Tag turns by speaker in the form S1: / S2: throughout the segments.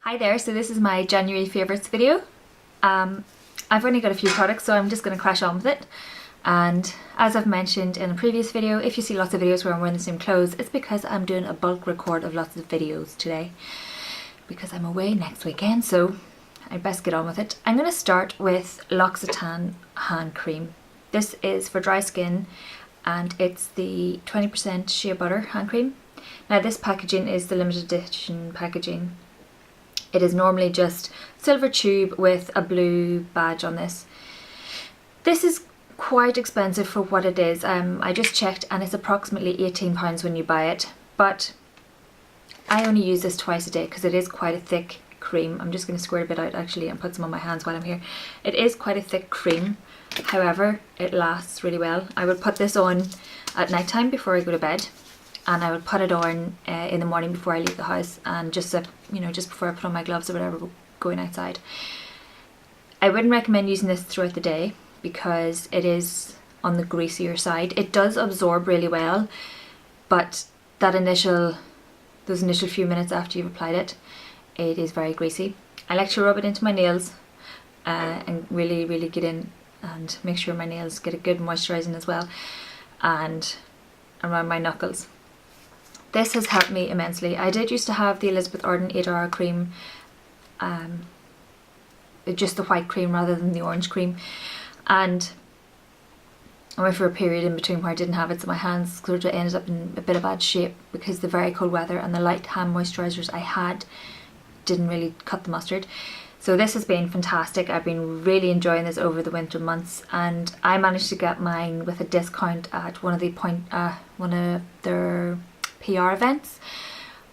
S1: Hi there, so this is my January favourites video. I've only got a few products, so I'm just going to crash on with it. And as I've mentioned in a previous video, if you see lots of videos where I'm wearing the same clothes, it's because I'm doing a bulk record of lots of videos today. Because I'm away next weekend, so I'd best get on with it. I'm going to start with L'Occitane hand cream. This is for dry skin and it's the 20% shea butter hand cream. Now this packaging is the limited edition packaging. It is normally just silver tube with a blue badge on this. This is quite expensive for what it is. I just checked and it's approximately £18 when you buy it, but I only use this twice a day because it is quite a thick cream. I'm just going to squirt a bit out actually and put some on my hands while I'm here. It is quite a thick cream, however it lasts really well. I would put this on at night time before I go to bed, and I would put it on in the morning before I leave the house, and just just before I put on my gloves or whatever going outside. I wouldn't recommend using this throughout the day because it is on the greasier side. It does absorb really well, but those initial few minutes after you've applied it, it is very greasy. I like to rub it into my nails and really get in and make sure my nails get a good moisturising as well, and around my knuckles. This has helped me immensely. I did used to have the Elizabeth Arden 8-hour cream, just the white cream rather than the orange cream, and I went for a period in between where I didn't have it, so my hands sort of ended up in a bit of bad shape because the very cold weather and the light hand moisturisers I had didn't really cut the mustard. So this has been fantastic. I've been really enjoying this over the winter months, and I managed to get mine with a discount at one of their PR events,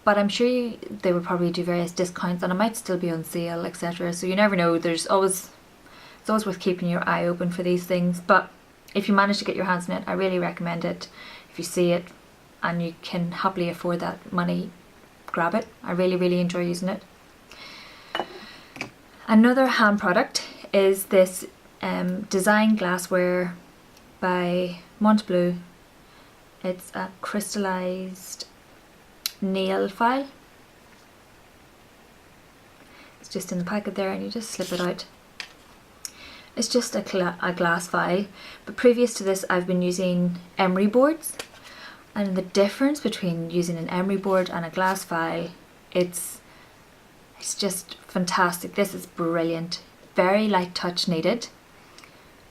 S1: but I'm sure they would probably do various discounts and it might still be on sale, etc. So you never know. It's always worth keeping your eye open for these things, but if you manage to get your hands on it, I really recommend it. If you see it and you can happily afford that money, grab it. I really enjoy using it. Another hand product is this Design-Glassware by Montblanc. It's a crystallized nail file. It's just in the packet there and you just slip it out. It's just a glass file, but previous to this I've been using emery boards, and the difference between using an emery board and a glass file, it's just fantastic. This is brilliant. Very light touch needed,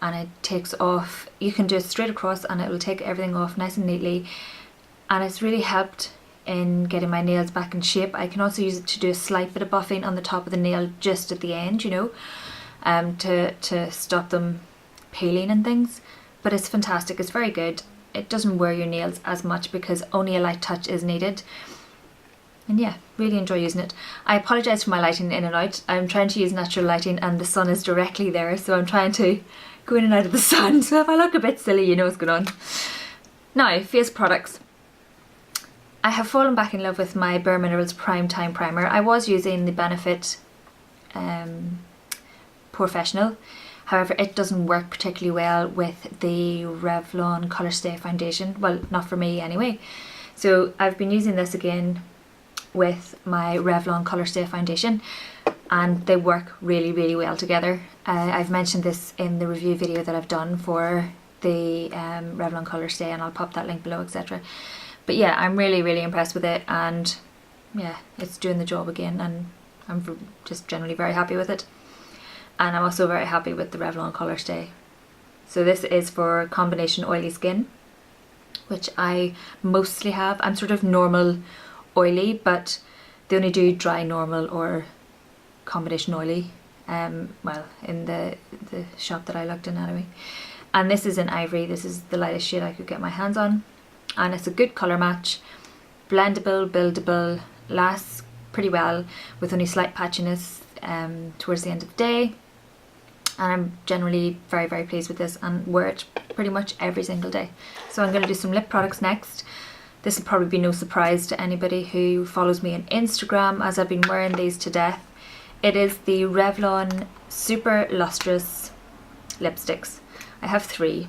S1: and it takes off, you can do it straight across and it will take everything off nice and neatly, and it's really helped in getting my nails back in shape. I can also use it to do a slight bit of buffing on the top of the nail just at the end, to stop them peeling and things, but it's fantastic. It's very good. It doesn't wear your nails as much because only a light touch is needed, and yeah, really enjoy using it. I apologise for my lighting in and out. I'm trying to use natural lighting and the sun is directly there, so I'm trying to go in and out of the sun, so if I look a bit silly, you know what's going on. Now, face products. I have fallen back in love with my bareMinerals Prime Time Primer. I was using the Benefit Professional, however it doesn't work particularly well with the Revlon Colorstay foundation, well, not for me anyway. So I've been using this again with my Revlon Colorstay foundation, and they work really well together. I've mentioned this in the review video that I've done for the Revlon Colorstay, and I'll pop that link below, etc. But yeah, I'm really impressed with it, and yeah, it's doing the job again, and I'm just generally very happy with it. And I'm also very happy with the Revlon Colorstay. So this is for combination oily skin, which I mostly have. I'm sort of normal oily, but they only do dry normal or combination oily, well, in the shop that I looked in anyway. And this is in Ivory. This is the lightest shade I could get my hands on, and it's a good colour match, blendable, buildable, lasts pretty well with only slight patchiness towards the end of the day, and I'm generally very pleased with this and wear it pretty much every single day. So I'm going to do some lip products next. This will probably be no surprise to anybody who follows me on Instagram, as I've been wearing these to death. It is the Revlon Super Lustrous lipsticks. I have 3.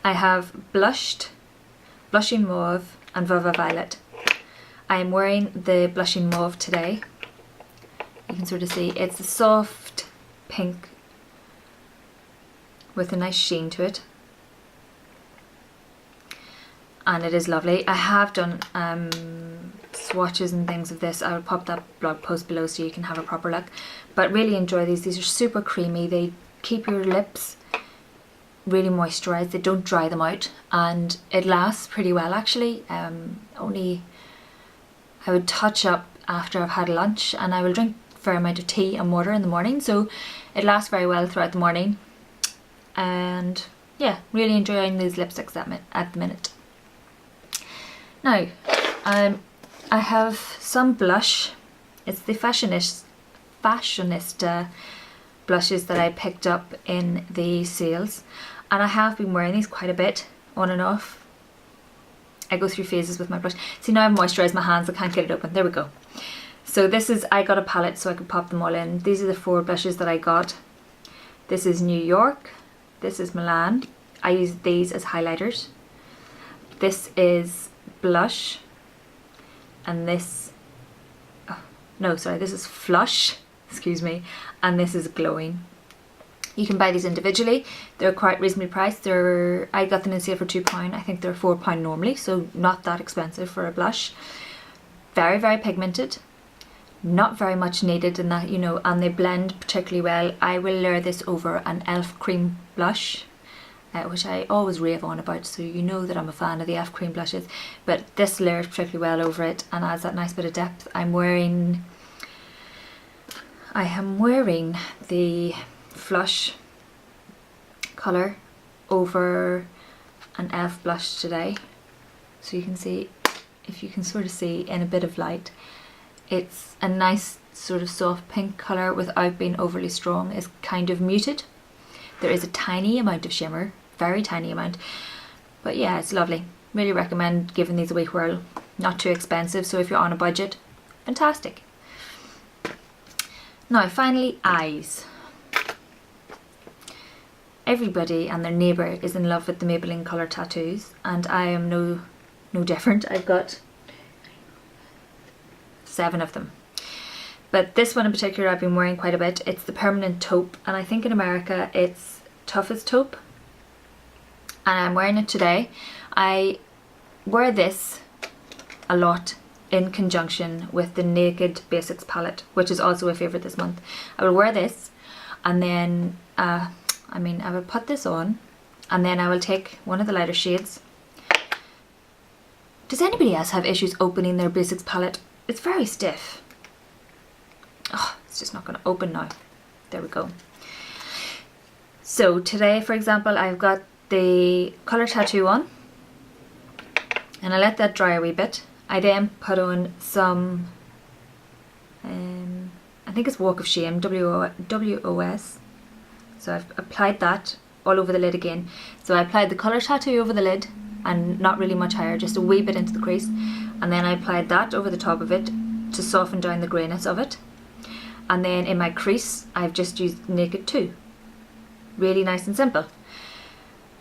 S1: I have Blushing Mauve and Vava Violet. I am wearing the Blushing Mauve today you can sort of see it's a soft pink with a nice sheen to it, and it is lovely. I have done swatches and things of this. I will pop that blog post below so you can have a proper look, but really enjoy these. These are super creamy. They keep your lips really moisturized, they don't dry them out, and it lasts pretty well actually. Only I would touch up after I've had lunch, and I will drink a fair amount of tea and water in the morning, so it lasts very well throughout the morning. And yeah, really enjoying these lipsticks at the minute. Now I have some blush. It's the Fashionista blushes that I picked up in the sales, and I have been wearing these quite a bit on and off. I go through phases with my blush. See, now I've moisturised my hands, I can't get it open. There we go. So this is, I got a palette so I could pop them all in. These are the 4 blushes that I got. This is New York, this is Milan. I use these as highlighters. This is blush, and this, this is flush, excuse me, and this is glowing. You can buy these individually. They're quite reasonably priced. I got them in sale for £2. I think they're £4 normally, so not that expensive for a blush. Very, very pigmented. Not very much needed in that, you know, and they blend particularly well. I will layer this over an e.l.f. cream blush, which I always rave on about, so you know that I'm a fan of the e.l.f. cream blushes, but this layers particularly well over it and adds that nice bit of depth. I am wearing the Flush colour over an e.l.f. blush today, so you can see, if you can sort of see in a bit of light, it's a nice sort of soft pink colour without being overly strong. It's kind of muted. There is a tiny amount of shimmer, very tiny amount, but yeah, it's lovely. Really recommend giving these a wee whirl. Not too expensive, so if you're on a budget, fantastic. Now finally, eyes. Everybody and their neighbour is in love with the Maybelline colour tattoos, and I am no different. I've got 7 of them. But this one in particular I've been wearing quite a bit. It's the Permanent Taupe, and I think in America it's Tough As Taupe. And I'm wearing it today. I wear this a lot in conjunction with the Naked Basics palette, which is also a favourite this month. I will wear this, and then I will put this on, and then I will take one of the lighter shades. Does anybody else have issues opening their Basics palette? It's very stiff. Oh, it's just not going to open now. There we go. So today, for example, I've got the colour tattoo on, and I let that dry a wee bit. I then put on some, I think it's Walk of Shame, W.O.S. So I've applied that all over the lid again. So I applied the colour tattoo over the lid, and not really much higher, just a wee bit into the crease. And then I applied that over the top of it to soften down the greyness of it. And then in my crease, I've just used Naked 2. Really nice and simple.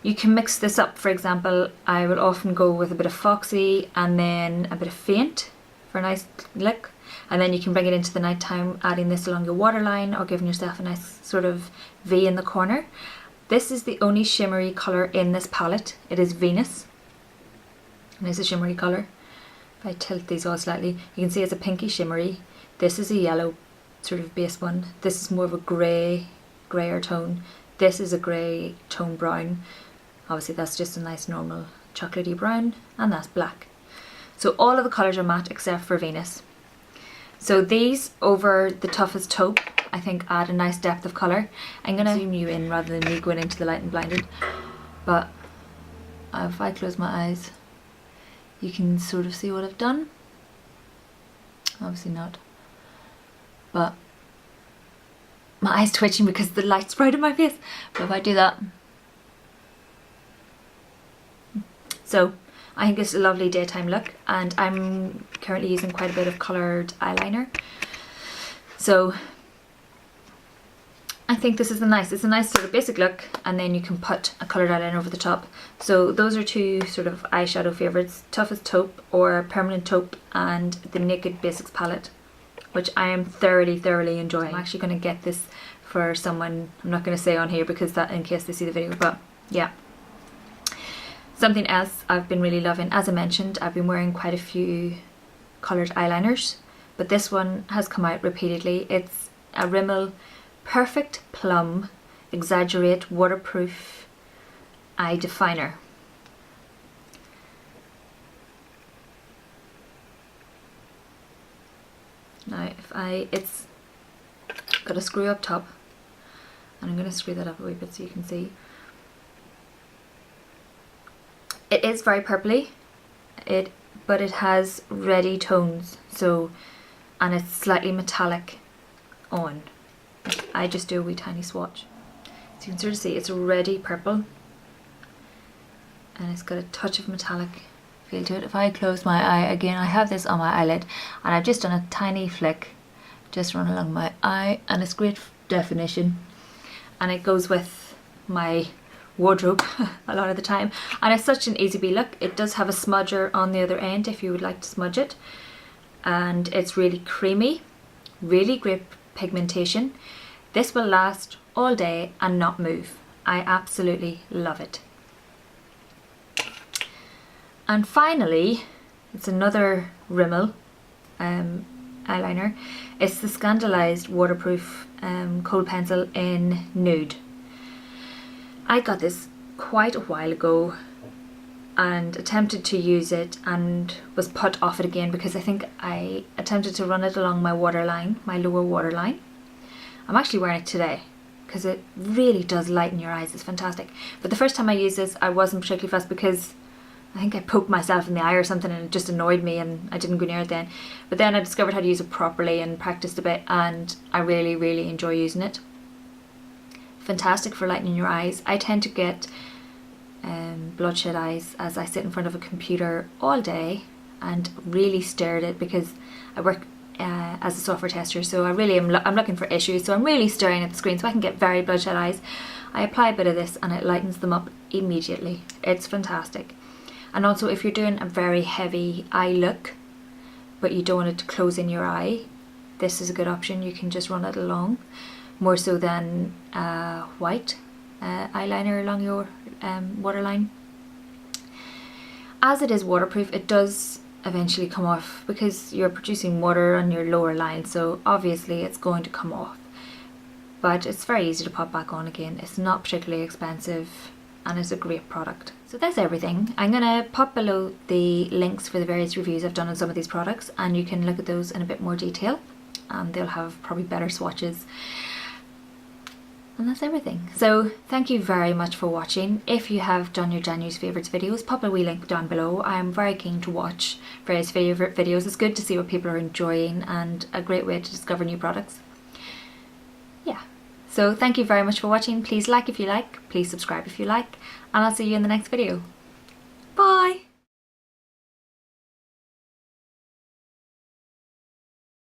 S1: You can mix this up. For example, I will often go with a bit of Foxy and then a bit of Faint for a nice look. And then you can bring it into the night time, adding this along your waterline or giving yourself a nice sort of V in the corner. This is the only shimmery colour in this palette. It is Venus. And it's a shimmery colour. If I tilt these all slightly, you can see it's a pinky shimmery. This is a yellow sort of base one. This is more of a grayer tone. This is a grey tone brown. Obviously that's just a nice normal chocolatey brown, and that's black. So all of the colours are matte except for Venus. So these over the Tough As Taupe, I think, add a nice depth of colour. I'm going to zoom you in rather than me going into the light and blinded. But if I close my eyes, you can sort of see what I've done. Obviously not. But my eye's twitching because the light's bright in my face. But if I do that. So I think it's a lovely daytime look, and I'm currently using quite a bit of coloured eyeliner. So I think this is it's a nice sort of basic look, and then you can put a coloured eyeliner over the top. So those are 2 sort of eyeshadow favourites, Tough As Taupe or Permanent Taupe, and the Naked Basics palette. which I am thoroughly enjoying. I'm actually going to get this for someone, I'm not going to say on here because that in case they see the video, but yeah. Something else I've been really loving, as I mentioned, I've been wearing quite a few coloured eyeliners, but this one has come out repeatedly. It's a Rimmel Perfect Plum Exaggerate Waterproof Eye Definer. Now it's got a screw up top, and I'm going to screw that up a wee bit so you can see. It is very purpley, but it has reddy tones, so, and it's slightly metallic on. I just do a wee tiny swatch. So you can sort of see it's reddy purple, and it's got a touch of metallic feel to it. If I close my eye again, I have this on my eyelid, and I've just done a tiny flick, just run along my eye, and it's great definition, and it goes with my wardrobe a lot of the time, and it's such an easy be look. It does have a smudger on the other end if you would like to smudge it, and it's really creamy, really great pigmentation. This will last all day and not move. I absolutely love it. And finally, it's another Rimmel eyeliner. It's the Scandalized Waterproof Kohl Pencil in Nude. I got this quite a while ago and attempted to use it and was put off it again because I think I attempted to run it along my waterline, my lower waterline. I'm actually wearing it today because it really does lighten your eyes. It's fantastic. But the first time I used this, I wasn't particularly fussed because I think I poked myself in the eye or something and it just annoyed me and I didn't go near it then. But then I discovered how to use it properly and practiced a bit, and I really enjoy using it. Fantastic for lightening your eyes. I tend to get bloodshot eyes as I sit in front of a computer all day and really stare at it because I work as a software tester, so I'm looking for issues, so I'm really staring at the screen, so I can get very bloodshot eyes. I apply a bit of this and it lightens them up immediately. It's fantastic. And also if you're doing a very heavy eye look but you don't want it to close in your eye, this is a good option. You can just run it along, more so than white eyeliner along your waterline. As it is waterproof, it does eventually come off because you're producing water on your lower line, so obviously it's going to come off, but it's very easy to pop back on again. It's not particularly expensive and it's a great product. So that's everything. I'm going to pop below the links for the various reviews I've done on some of these products, and you can look at those in a bit more detail, and they'll have probably better swatches. And that's everything. So thank you very much for watching. If you have done your January's favourites videos, pop a wee link down below. I'm very keen to watch various favourite videos. It's good to see what people are enjoying and a great way to discover new products. Yeah. So thank you very much for watching. Please like if you like, please subscribe if you like, and I'll see you in the next video.